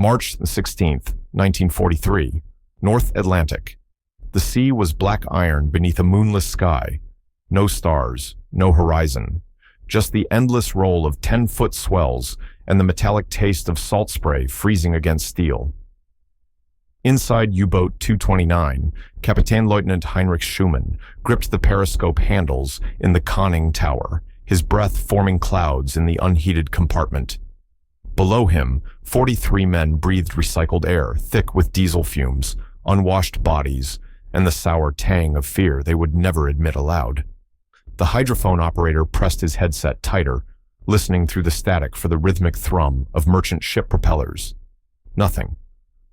March 16th, 1943, North Atlantic. The sea was black iron beneath a moonless sky. No stars, no horizon. Just the endless roll of 10-foot swells and the metallic taste of salt spray freezing against steel. Inside U-boat 229, Captain Lieutenant Heinrich Schumann gripped the periscope handles in the conning tower, his breath forming clouds in the unheated compartment. Below him, 43 men breathed recycled air, thick with diesel fumes, unwashed bodies, and the sour tang of fear they would never admit aloud. The hydrophone operator pressed his headset tighter, listening through the static for the rhythmic thrum of merchant ship propellers. Nothing.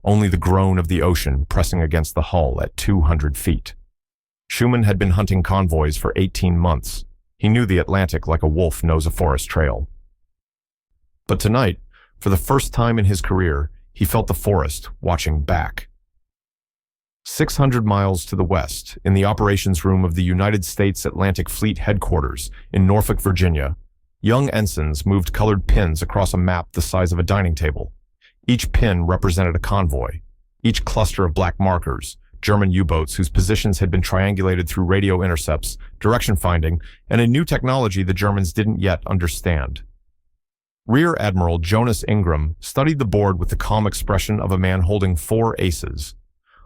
Only the groan of the ocean pressing against the hull at 200 feet. Schumann had been hunting convoys for 18 months. He knew the Atlantic like a wolf knows a forest trail. But tonight, for the first time in his career, he felt the forest watching back. 600 miles to the west, in the operations room of the United States Atlantic Fleet Headquarters in Norfolk, Virginia, young ensigns moved colored pins across a map the size of a dining table. Each pin represented a convoy. Each cluster of black markers, German U-boats whose positions had been triangulated through radio intercepts, direction finding, and a new technology the Germans didn't yet understand. Rear Admiral Jonas Ingram studied the board with the calm expression of a man holding 4 aces.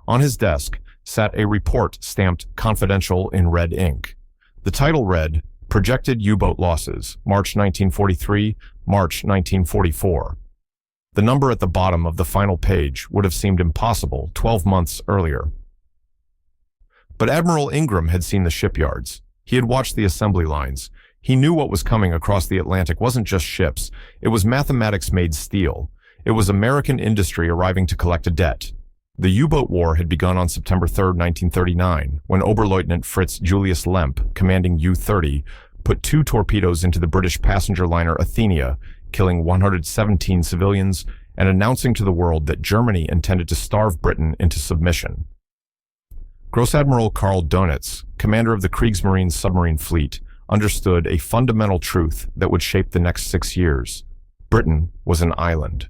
On his desk sat a report stamped confidential in red ink. The title read, Projected U-boat losses, March 1943, March 1944. The number at the bottom of the final page would have seemed impossible 12 months earlier. But Admiral Ingram had seen the shipyards. He had watched the assembly lines. He knew what was coming across the Atlantic wasn't just ships. It was mathematics-made steel. It was American industry arriving to collect a debt. The U-boat war had begun on September 3, 1939, when Oberleutnant Fritz Julius Lemp, commanding U-30, put 2 torpedoes into the British passenger liner Athenia, killing 117 civilians and announcing to the world that Germany intended to starve Britain into submission. Gross Admiral Karl Dönitz, commander of the Kriegsmarine submarine fleet, understood a fundamental truth that would shape the next 6 years. Britain was an island.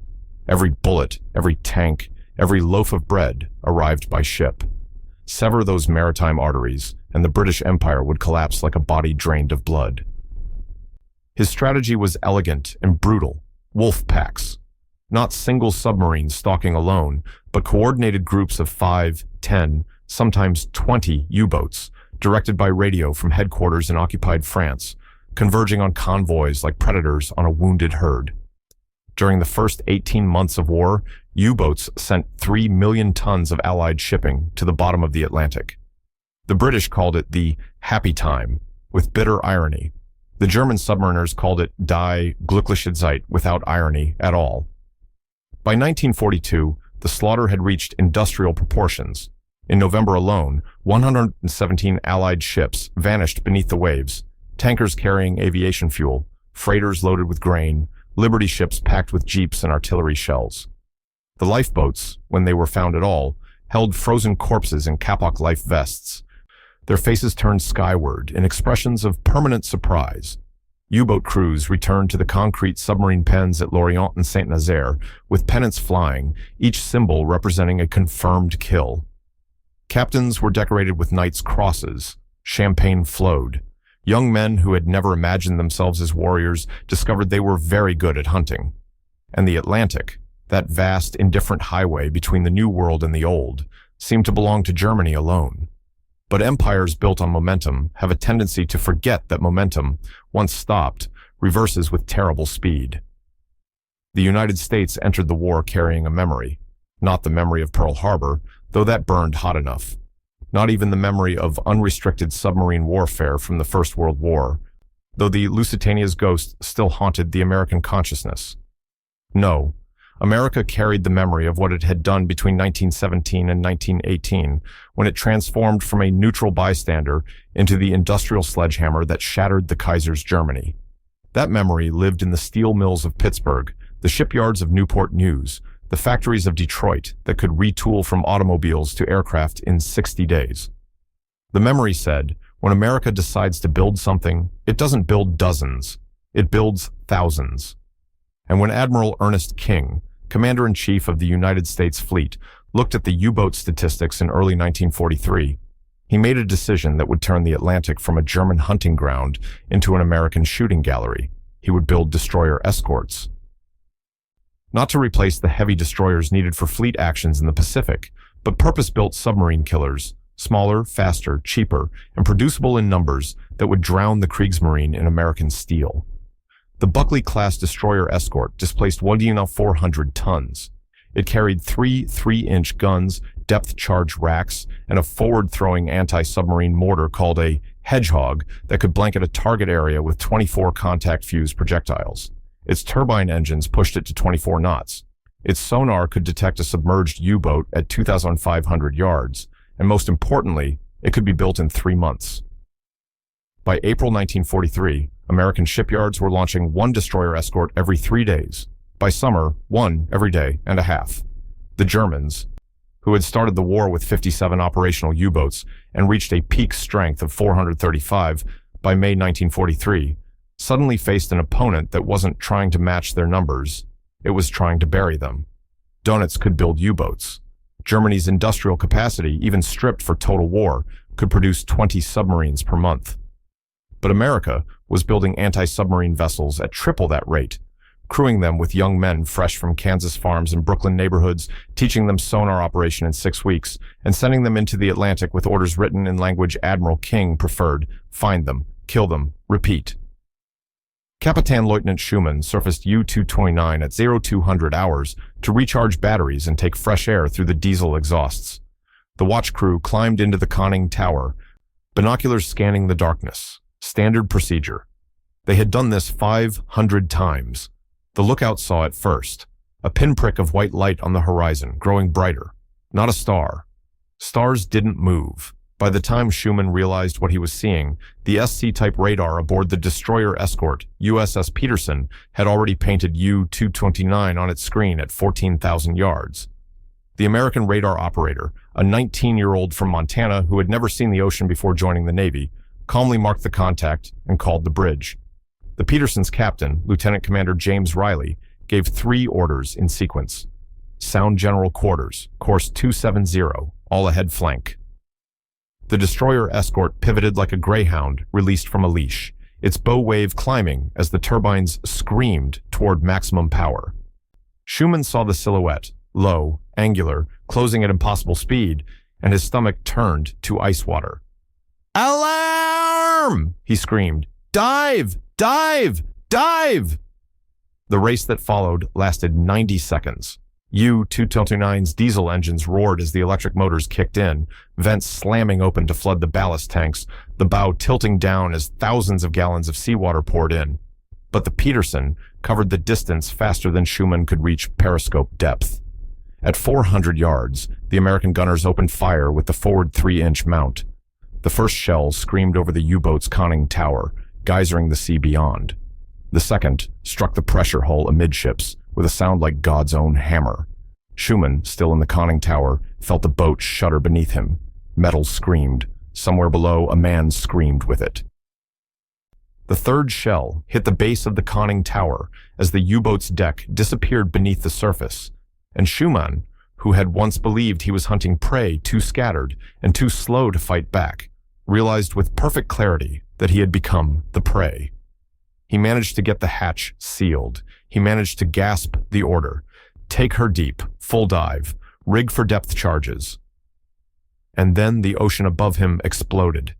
Every bullet, every tank, every loaf of bread arrived by ship. Sever those maritime arteries, and the British Empire would collapse like a body drained of blood. His strategy was elegant and brutal, wolf packs. Not single submarines stalking alone, but coordinated groups of 5, 10, sometimes 20 U-boats, directed by radio from headquarters in occupied France, converging on convoys like predators on a wounded herd. During the first 18 months of war, U-boats sent 3 million tons of Allied shipping to the bottom of the Atlantic. The British called it the happy time, with bitter irony. The German submariners called it die glückliche Zeit, without irony at all. By 1942, the slaughter had reached industrial proportions. In November alone, 117 Allied ships vanished beneath the waves, tankers carrying aviation fuel, freighters loaded with grain, Liberty ships packed with jeeps and artillery shells. The lifeboats, when they were found at all, held frozen corpses in Kapok life vests, their faces turned skyward in expressions of permanent surprise. U-boat crews returned to the concrete submarine pens at Lorient and Saint-Nazaire, with pennants flying, each symbol representing a confirmed kill. Captains were decorated with knights' crosses. Champagne flowed. Young men who had never imagined themselves as warriors discovered they were very good at hunting. And the Atlantic, that vast, indifferent highway between the New World and the Old, seemed to belong to Germany alone. But empires built on momentum have a tendency to forget that momentum, once stopped, reverses with terrible speed. The United States entered the war carrying a memory, not the memory of Pearl Harbor, though that burned hot enough. Not even the memory of unrestricted submarine warfare from the First World War, though the Lusitania's ghost still haunted the American consciousness. No, America carried the memory of what it had done between 1917 and 1918, when it transformed from a neutral bystander into the industrial sledgehammer that shattered the Kaiser's Germany. That memory lived in the steel mills of Pittsburgh, the shipyards of Newport News, the factories of Detroit that could retool from automobiles to aircraft in 60 days. The memory said, when America decides to build something, it doesn't build dozens, it builds thousands. And when Admiral Ernest King, commander-in-chief of the United States Fleet, looked at the U-boat statistics in early 1943. He made a decision that would turn the Atlantic from a German hunting ground into an American shooting gallery. He would build destroyer escorts. Not to replace the heavy destroyers needed for fleet actions in the Pacific, but purpose-built submarine killers, smaller, faster, cheaper, and producible in numbers that would drown the Kriegsmarine in American steel. The Buckley-class destroyer escort displaced 400 tons. It carried three 3-inch guns, depth-charge racks, and a forward-throwing anti-submarine mortar called a Hedgehog that could blanket a target area with 24 contact-fused projectiles. Its turbine engines pushed it to 24 knots. Its sonar could detect a submerged U-boat at 2,500 yards, and most importantly, it could be built in 3 months. By April 1943, American shipyards were launching one destroyer escort every 3 days. By summer, one every day and a half. The Germans, who had started the war with 57 operational U-boats and reached a peak strength of 435 by May 1943, suddenly faced an opponent that wasn't trying to match their numbers, it was trying to bury them. Donitz could build U-boats. Germany's industrial capacity, even stripped for total war, could produce 20 submarines per month. But America was building anti-submarine vessels at triple that rate, crewing them with young men fresh from Kansas farms and Brooklyn neighborhoods, teaching them sonar operation in 6 weeks, and sending them into the Atlantic with orders written in language Admiral King preferred: find them, kill them, repeat. Kapitan Lieutenant Schumann surfaced U-229 at 0200 hours to recharge batteries and take fresh air through the diesel exhausts. The watch crew climbed into the conning tower, binoculars scanning the darkness. Standard procedure. They had done this 500 times. The lookout saw it first. A pinprick of white light on the horizon, growing brighter. Not a star. Stars didn't move. By the time Schumann realized what he was seeing, the SC-type radar aboard the destroyer escort, USS Peterson, had already painted U-229 on its screen at 14,000 yards. The American radar operator, a 19-year-old from Montana who had never seen the ocean before joining the Navy, calmly marked the contact and called the bridge. The Peterson's captain, Lieutenant Commander James Riley, gave 3 orders in sequence. Sound General Quarters, course 270, all ahead flank. The destroyer escort pivoted like a greyhound released from a leash, its bow wave climbing as the turbines screamed toward maximum power. Schumann saw the silhouette, low, angular, closing at impossible speed, and his stomach turned to ice water. "Alarm!" he screamed. "Dive! Dive! Dive!" The race that followed lasted 90 seconds. U-229's diesel engines roared as the electric motors kicked in, vents slamming open to flood the ballast tanks, the bow tilting down as thousands of gallons of seawater poured in. But the Peterson covered the distance faster than Schumann could reach periscope depth. At 400 yards, the American gunners opened fire with the forward 3-inch mount. The first shell screamed over the U-boat's conning tower, geysering the sea beyond. The second struck the pressure hull amidships with a sound like God's own hammer. Schumann, still in the conning tower, felt the boat shudder beneath him. Metal screamed. Somewhere below, a man screamed with it. The third shell hit the base of the conning tower as the U-boat's deck disappeared beneath the surface, and Schumann, who had once believed he was hunting prey too scattered and too slow to fight back, realized with perfect clarity that he had become the prey. He managed to get the hatch sealed. He managed to gasp the order: take her deep, full dive, rig for depth charges. And then the ocean above him exploded.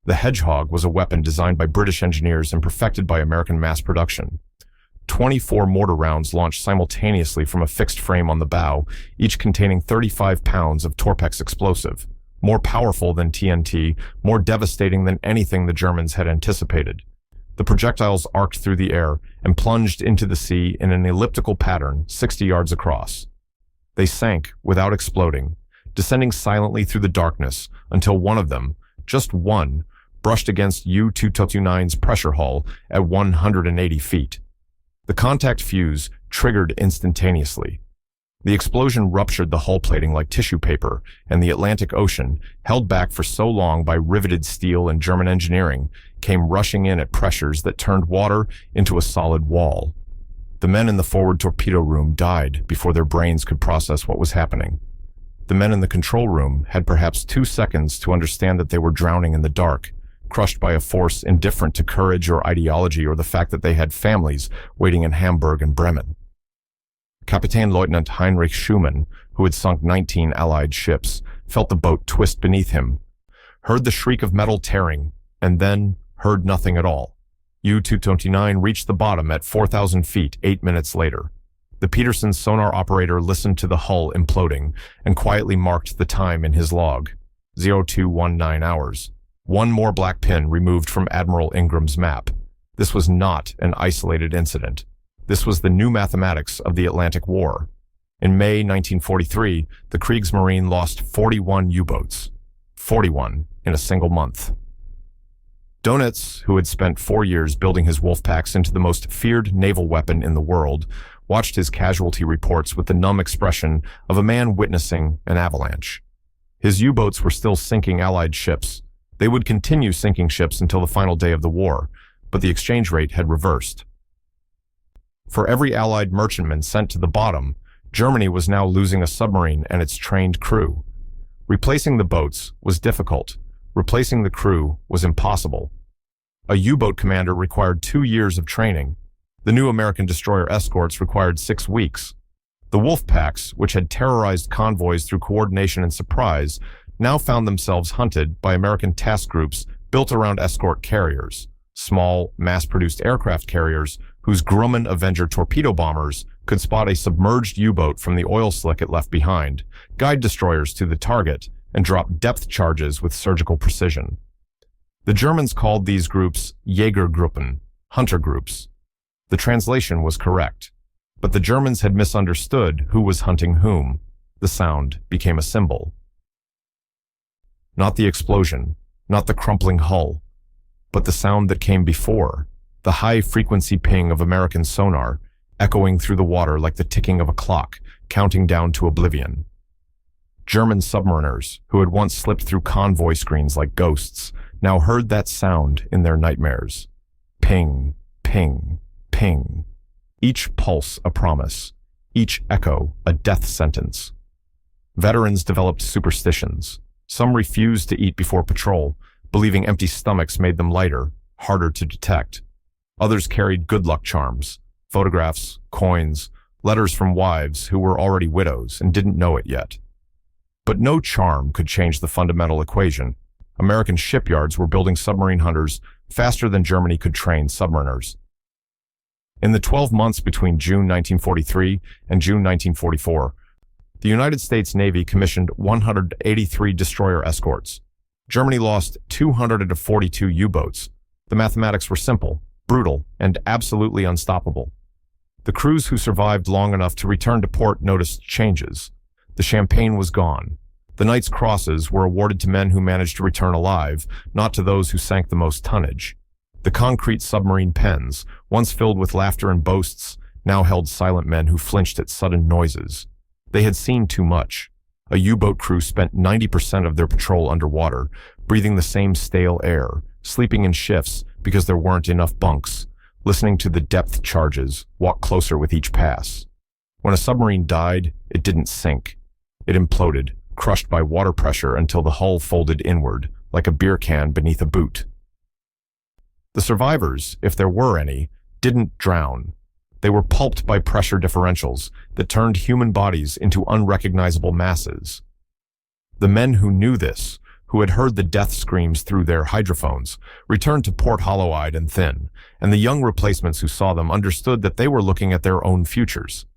The Hedgehog was a weapon designed by British engineers and perfected by American mass production. 24 mortar rounds launched simultaneously from a fixed frame on the bow, each containing 35 pounds of Torpex explosive. More powerful than TNT, more devastating than anything the Germans had anticipated. The projectiles arced through the air and plunged into the sea in an elliptical pattern 60 yards across. They sank without exploding, descending silently through the darkness until one of them, just one, brushed against U-229's pressure hull at 180 feet. The contact fuse triggered instantaneously. The explosion ruptured the hull plating like tissue paper, and the Atlantic Ocean, held back for so long by riveted steel and German engineering, came rushing in at pressures that turned water into a solid wall. The men in the forward torpedo room died before their brains could process what was happening. The men in the control room had perhaps 2 seconds to understand that they were drowning in the dark, crushed by a force indifferent to courage or ideology or the fact that they had families waiting in Hamburg and Bremen. Kapitän Lieutenant Heinrich Schumann, who had sunk 19 Allied ships, felt the boat twist beneath him, heard the shriek of metal tearing, and then heard nothing at all. U-229 reached the bottom at 4,000 feet 8 minutes later. The Peterson sonar operator listened to the hull imploding and quietly marked the time in his log, 0219 hours. One more black pin removed from Admiral Ingram's map. This was not an isolated incident. This was the new mathematics of the Atlantic War. In May 1943, the Kriegsmarine lost 41 U-boats. 41 in a single month. Dönitz, who had spent 4 years building his wolf packs into the most feared naval weapon in the world, watched his casualty reports with the numb expression of a man witnessing an avalanche. His U-boats were still sinking Allied ships. They would continue sinking ships until the final day of the war, but the exchange rate had reversed. For every Allied merchantman sent to the bottom, Germany was now losing a submarine and its trained crew. Replacing the boats was difficult. Replacing the crew was impossible. A U-boat commander required 2 years of training. The new American destroyer escorts required 6 weeks. The wolf packs, which had terrorized convoys through coordination and surprise, now found themselves hunted by American task groups built around escort carriers, small, mass-produced aircraft carriers whose Grumman Avenger torpedo bombers could spot a submerged U-boat from the oil slick it left behind, guide destroyers to the target, and drop depth charges with surgical precision. The Germans called these groups Jägergruppen, hunter groups. The translation was correct, but the Germans had misunderstood who was hunting whom. The sound became a symbol. Not the explosion, not the crumpling hull, but the sound that came before, the high-frequency ping of American sonar, echoing through the water like the ticking of a clock, counting down to oblivion. German submariners, who had once slipped through convoy screens like ghosts, now heard that sound in their nightmares. Ping, ping, ping. Each pulse a promise, each echo a death sentence. Veterans developed superstitions. Some refused to eat before patrol, believing empty stomachs made them lighter, harder to detect. Others carried good luck charms, photographs, coins, letters from wives who were already widows and didn't know it yet. But no charm could change the fundamental equation. American shipyards were building submarine hunters faster than Germany could train submariners. In the 12 months between June 1943 and June 1944, the United States Navy commissioned 183 destroyer escorts. Germany lost 242 U-boats. The mathematics were simple, brutal, and absolutely unstoppable. The crews who survived long enough to return to port noticed changes. The champagne was gone. The Knight's Crosses were awarded to men who managed to return alive, not to those who sank the most tonnage. The concrete submarine pens, once filled with laughter and boasts, now held silent men who flinched at sudden noises. They had seen too much. A U-boat crew spent 90% of their patrol underwater, breathing the same stale air, sleeping in shifts because there weren't enough bunks, listening to the depth charges, walk closer with each pass. When a submarine died, it didn't sink. It imploded, crushed by water pressure until the hull folded inward, like a beer can beneath a boot. The survivors, if there were any, didn't drown. They were pulped by pressure differentials that turned human bodies into unrecognizable masses. The men who knew this, who had heard the death screams through their hydrophones, returned to port hollow-eyed and thin, and the young replacements who saw them understood that they were looking at their own futures.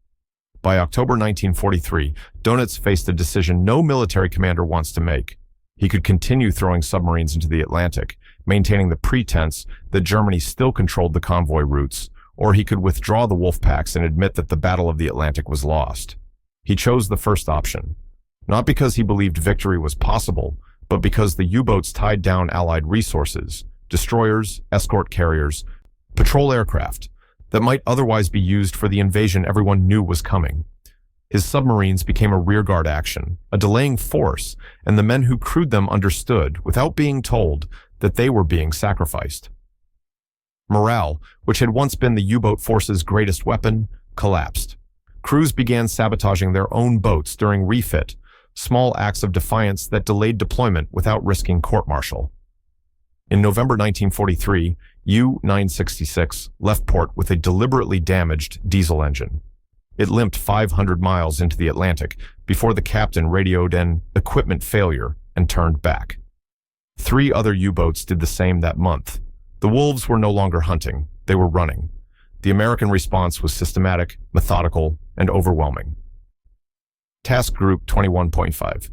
By October 1943, Dönitz faced a decision no military commander wants to make. He could continue throwing submarines into the Atlantic, maintaining the pretense that Germany still controlled the convoy routes, or he could withdraw the wolf packs and admit that the Battle of the Atlantic was lost. He chose the first option, not because he believed victory was possible, but because the U-boats tied down Allied resources, destroyers, escort carriers, patrol aircraft, that might otherwise be used for the invasion everyone knew was coming. His submarines became a rearguard action, a delaying force, and the men who crewed them understood, without being told, that they were being sacrificed. Morale, which had once been the U-boat force's greatest weapon, collapsed. Crews began sabotaging their own boats during refit, small acts of defiance that delayed deployment without risking court-martial. In November 1943, U-966 left port with a deliberately damaged diesel engine. It limped 500 miles into the Atlantic before the captain radioed an equipment failure and turned back. 3 other U-boats did the same that month. The wolves were no longer hunting, they were running. The American response was systematic, methodical, and overwhelming. Task Group 21.5,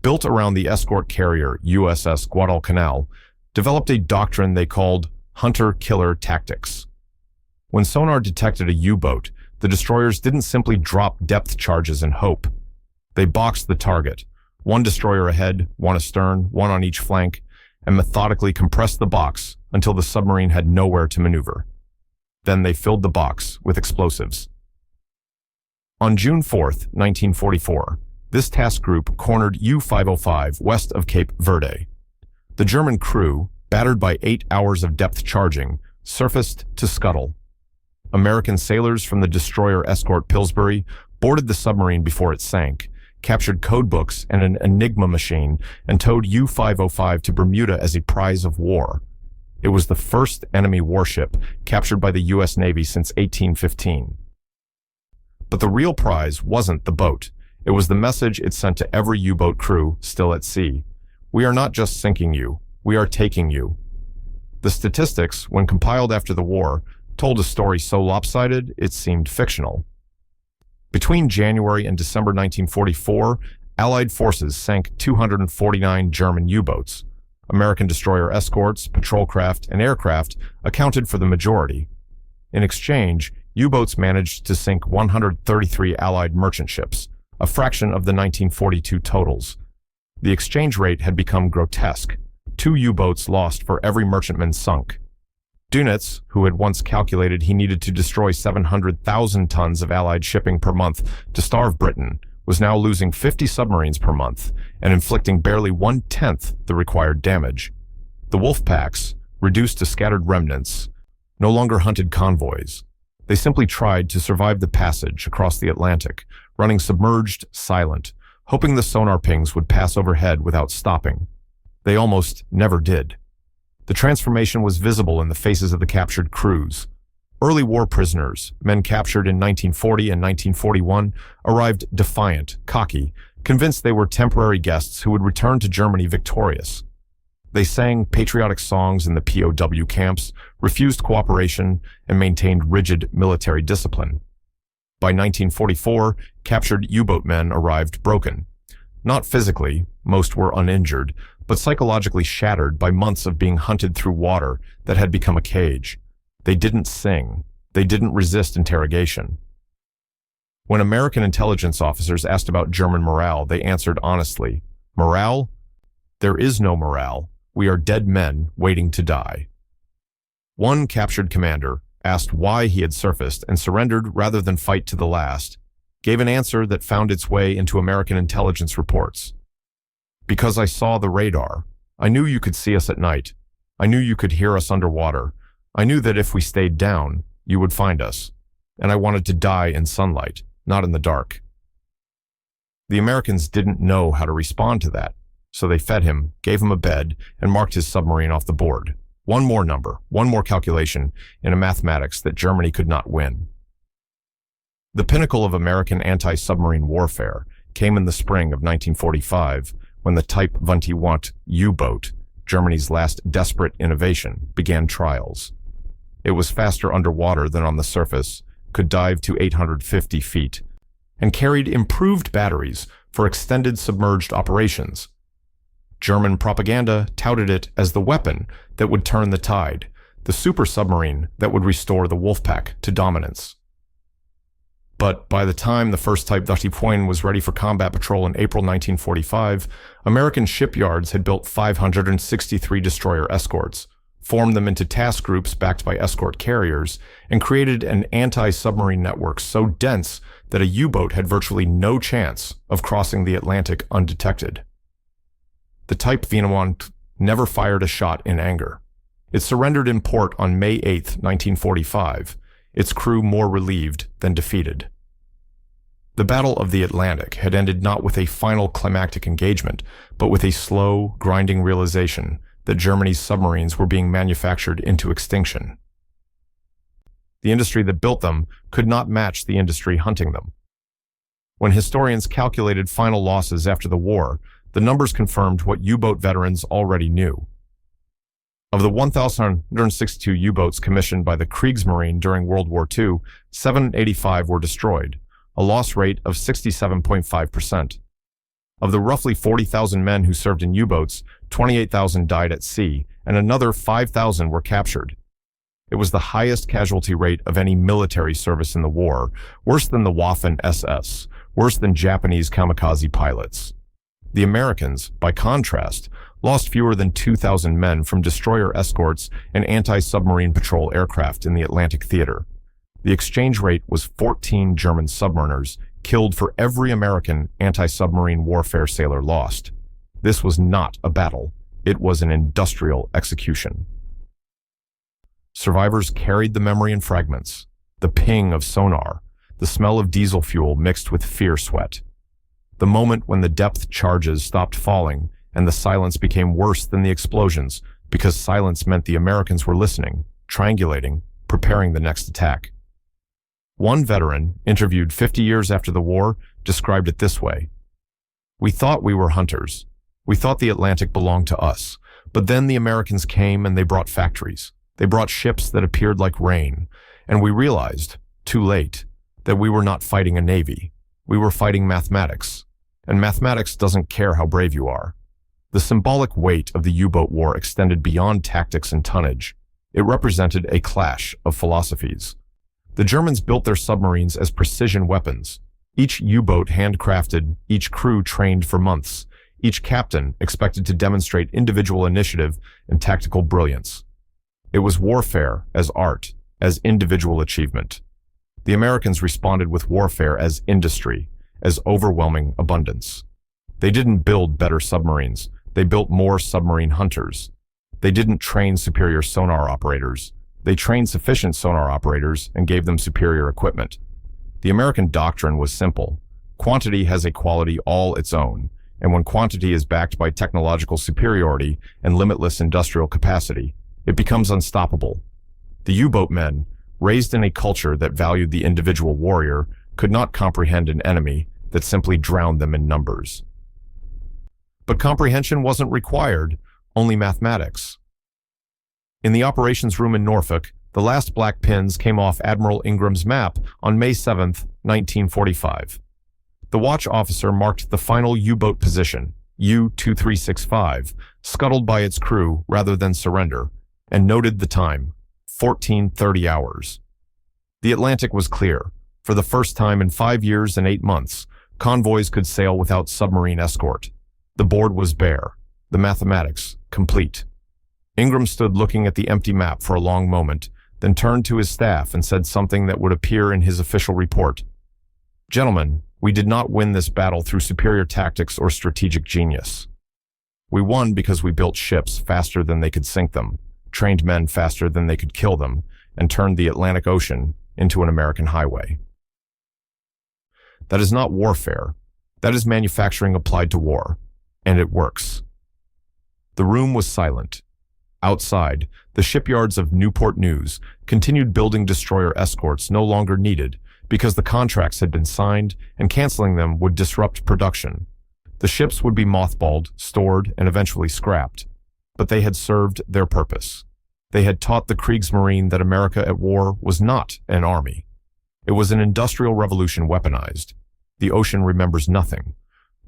built around the escort carrier USS Guadalcanal, developed a doctrine they called hunter-killer tactics. When sonar detected a U-boat, the destroyers didn't simply drop depth charges and hope. They boxed the target, 1 destroyer ahead, 1 astern, 1 on each flank, and methodically compressed the box until the submarine had nowhere to maneuver. Then they filled the box with explosives. On June 4, 1944, this task group cornered U-505 west of Cape Verde. The German crew, battered by 8 hours of depth charging, surfaced to scuttle. American sailors from the destroyer escort Pillsbury boarded the submarine before it sank, captured codebooks and an Enigma machine, and towed U-505 to Bermuda as a prize of war. It was the first enemy warship captured by the U.S. Navy since 1815. But the real prize wasn't the boat. It was the message it sent to every U-boat crew still at sea. We are not just sinking you, we are taking you. The statistics, when compiled after the war, told a story so lopsided it seemed fictional. Between January and December 1944, Allied forces sank 249 German U-boats. American destroyer escorts, patrol craft, and aircraft accounted for the majority. In exchange, U-boats managed to sink 133 Allied merchant ships, a fraction of the 1942 totals. The exchange rate had become grotesque. 2 U-boats lost for every merchantman sunk. Dönitz, who had once calculated he needed to destroy 700,000 tons of Allied shipping per month to starve Britain, was now losing 50 submarines per month and inflicting barely 1/10 the required damage. The wolf packs, reduced to scattered remnants, no longer hunted convoys. They simply tried to survive the passage across the Atlantic, running submerged, silent, hoping the sonar pings would pass overhead without stopping. They almost never did. The transformation was visible in the faces of the captured crews. Early war prisoners, men captured in 1940 and 1941, arrived defiant, cocky, convinced they were temporary guests who would return to Germany victorious. They sang patriotic songs in the POW camps, refused cooperation, and maintained rigid military discipline. By 1944, captured U-boat men arrived broken. Not physically, most were uninjured, but psychologically shattered by months of being hunted through water that had become a cage. They didn't sing. They didn't resist interrogation. When American intelligence officers asked about German morale, they answered honestly, "Morale? There is no morale. We are dead men waiting to die." One captured commander, asked why he had surfaced and surrendered rather than fight to the last, gave an answer that found its way into American intelligence reports. "Because I saw the radar. I knew you could see us at night. I knew you could hear us underwater. I knew that if we stayed down, you would find us. And I wanted to die in sunlight, not in the dark." The Americans didn't know how to respond to that, so they fed him, gave him a bed, and marked his submarine off the board. One more number, one more calculation in a mathematics that Germany could not win. The pinnacle of American anti-submarine warfare came in the spring of 1945, when the Type 21 U-boat, Germany's last desperate innovation, began trials. It was faster underwater than on the surface, could dive to 850 feet, and carried improved batteries for extended submerged operations. German propaganda touted it as the weapon that would turn the tide, the super submarine that would restore the Wolfpack to dominance. But by the time the first Type 21 was ready for combat patrol in April 1945, American shipyards had built 563 destroyer escorts, formed them into task groups backed by escort carriers, and created an anti-submarine network so dense that a U-boat had virtually no chance of crossing the Atlantic undetected. The Type 21 never fired a shot in anger. It surrendered in port on May 8, 1945, its crew more relieved than defeated. The Battle of the Atlantic had ended not with a final climactic engagement, but with a slow, grinding realization that Germany's submarines were being manufactured into extinction. The industry that built them could not match the industry hunting them. When historians calculated final losses after the war, the numbers confirmed what U-boat veterans already knew. Of the 1,162 U-boats commissioned by the Kriegsmarine during World War II, 785 were destroyed, a loss rate of 67.5%. Of the roughly 40,000 men who served in U-boats, 28,000 died at sea, and another 5,000 were captured. It was the highest casualty rate of any military service in the war, worse than the Waffen-SS, worse than Japanese kamikaze pilots. The Americans, by contrast, lost fewer than 2,000 men from destroyer escorts and anti-submarine patrol aircraft in the Atlantic theater. The exchange rate was 14 German submariners killed for every American anti-submarine warfare sailor lost. This was not a battle. It was an industrial execution. Survivors carried the memory in fragments, the ping of sonar, the smell of diesel fuel mixed with fear sweat. The moment when the depth charges stopped falling and the silence became worse than the explosions because silence meant the Americans were listening, triangulating, preparing the next attack. One veteran, interviewed 50 years after the war, described it this way: "We thought we were hunters. We thought the Atlantic belonged to us. But then the Americans came and they brought factories. They brought ships that appeared like rain. And we realized, too late, that we were not fighting a navy. We were fighting mathematics. And mathematics doesn't care how brave you are." The symbolic weight of the U-boat war extended beyond tactics and tonnage. It represented a clash of philosophies. The Germans built their submarines as precision weapons. Each U-boat handcrafted, each crew trained for months, each captain expected to demonstrate individual initiative and tactical brilliance. It was warfare as art, as individual achievement. The Americans responded with warfare as industry, as overwhelming abundance. They didn't build better submarines, they built more submarine hunters. They didn't train superior sonar operators. They trained sufficient sonar operators and gave them superior equipment. The American doctrine was simple. Quantity has a quality all its own, and when quantity is backed by technological superiority and limitless industrial capacity, it becomes unstoppable. The U-boat men, raised in a culture that valued the individual warrior, could not comprehend an enemy that simply drowned them in numbers. But comprehension wasn't required, only mathematics. In the operations room in Norfolk, the last black pins came off Admiral Ingram's map on May 7, 1945. The watch officer marked the final U-boat position, U-2365, scuttled by its crew rather than surrender, and noted the time, 14:30 hours. The Atlantic was clear. For the first time in 5 years and 8 months, convoys could sail without submarine escort. The board was bare, the mathematics complete. Ingram stood looking at the empty map for a long moment, then turned to his staff and said something that would appear in his official report. "Gentlemen, we did not win this battle through superior tactics or strategic genius. We won because we built ships faster than they could sink them, trained men faster than they could kill them, and turned the Atlantic Ocean into an American highway." That is not warfare. That is manufacturing applied to war, and it works. The room was silent. Outside, the shipyards of Newport News continued building destroyer escorts no longer needed because the contracts had been signed and canceling them would disrupt production. The ships would be mothballed, stored, and eventually scrapped. But they had served their purpose. They had taught the Kriegsmarine that America at war was not an army. It was an industrial revolution weaponized. The ocean remembers nothing.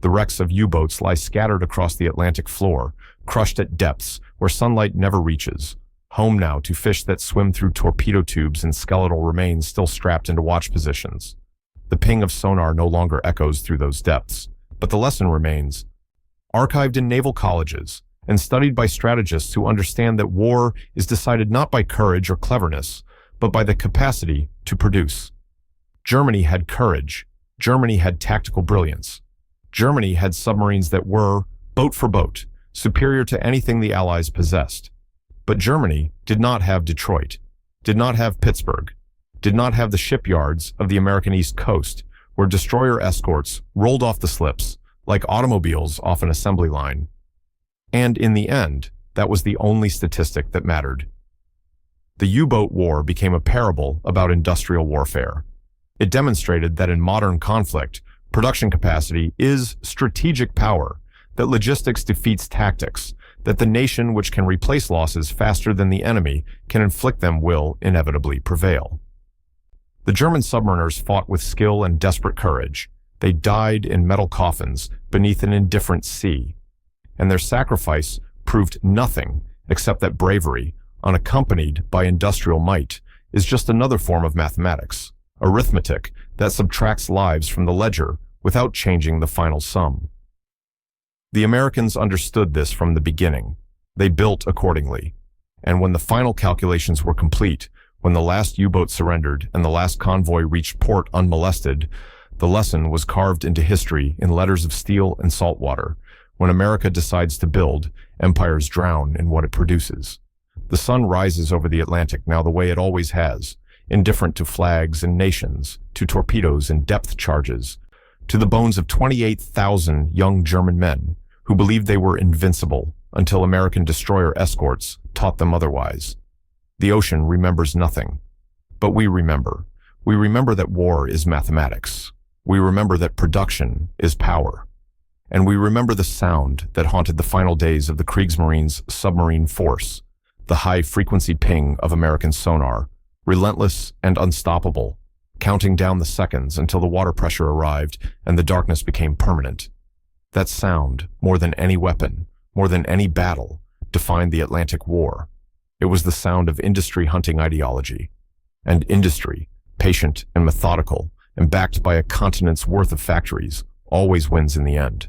The wrecks of U-boats lie scattered across the Atlantic floor, crushed at depths where sunlight never reaches, home now to fish that swim through torpedo tubes and skeletal remains still strapped into watch positions. The ping of sonar no longer echoes through those depths, but the lesson remains. Archived in naval colleges and studied by strategists who understand that war is decided not by courage or cleverness, but by the capacity to produce. Germany had courage. Germany had tactical brilliance. Germany had submarines that were, boat for boat, superior to anything the Allies possessed. But Germany did not have Detroit, did not have Pittsburgh, did not have the shipyards of the American East Coast, where destroyer escorts rolled off the slips like automobiles off an assembly line. And in the end, that was the only statistic that mattered. The U-boat war became a parable about industrial warfare. It demonstrated that in modern conflict, production capacity is strategic power, that logistics defeats tactics, that the nation which can replace losses faster than the enemy can inflict them will inevitably prevail. The German submariners fought with skill and desperate courage. They died in metal coffins beneath an indifferent sea, and their sacrifice proved nothing except that bravery, unaccompanied by industrial might, is just another form of mathematics, arithmetic that subtracts lives from the ledger without changing the final sum. The Americans understood this from the beginning. They built accordingly. And when the final calculations were complete, when the last U-boat surrendered and the last convoy reached port unmolested, the lesson was carved into history in letters of steel and salt water. When America decides to build, empires drown in what it produces. The sun rises over the Atlantic now the way it always has, indifferent to flags and nations, to torpedoes and depth charges, to the bones of 28,000 young German men who believed they were invincible until American destroyer escorts taught them otherwise. The ocean remembers nothing. But we remember. We remember that war is mathematics. We remember that production is power. And we remember the sound that haunted the final days of the Kriegsmarine's submarine force, the high-frequency ping of American sonar, relentless and unstoppable, counting down the seconds until the water pressure arrived and the darkness became permanent. That sound, more than any weapon, more than any battle, defined the Atlantic War. It was the sound of industry hunting ideology. And industry, patient and methodical, and backed by a continent's worth of factories, always wins in the end.